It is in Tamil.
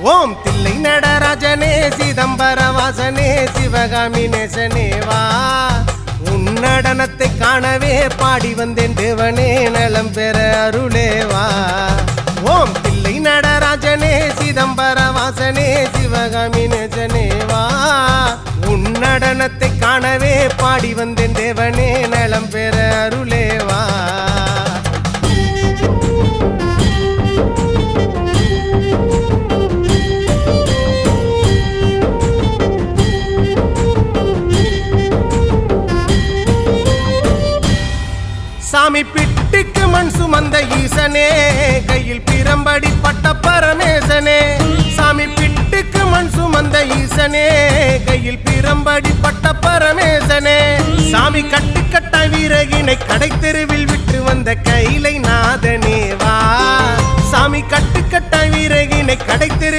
ஓம் தில்லை நடராஜனே சிதம்பர வாசனே சிவகாமி நேசனே வா உன் நடனத்தை காணவே பாடி வந்தேன் தேவனே நலம் பெற அருளே வா ஓம் தில்லை நடராஜனே சிதம்பர வாசனே சிவகாமி நேசனே வா உன் நடனத்தை காணவே பாடி வந்தேன் தேவனே நலம் பெற அருளே வா சாமி பிட்டுக்கு மண் சுமந்த ஈசனே கையில் பிரம்படி பட்ட பரமேசனே சாமி பிட்டுக்கு மண் சுமந்த ஈசனே கையில் பிரம்படி பட்ட பரமேசனே சாமி கட்டுக்கட்ட வீரகினை கடை தெருவில் விட்டு வந்த கைலை நாதனே வா சாமி கட்டுக்கட்ட வீரகினை கடை தெரு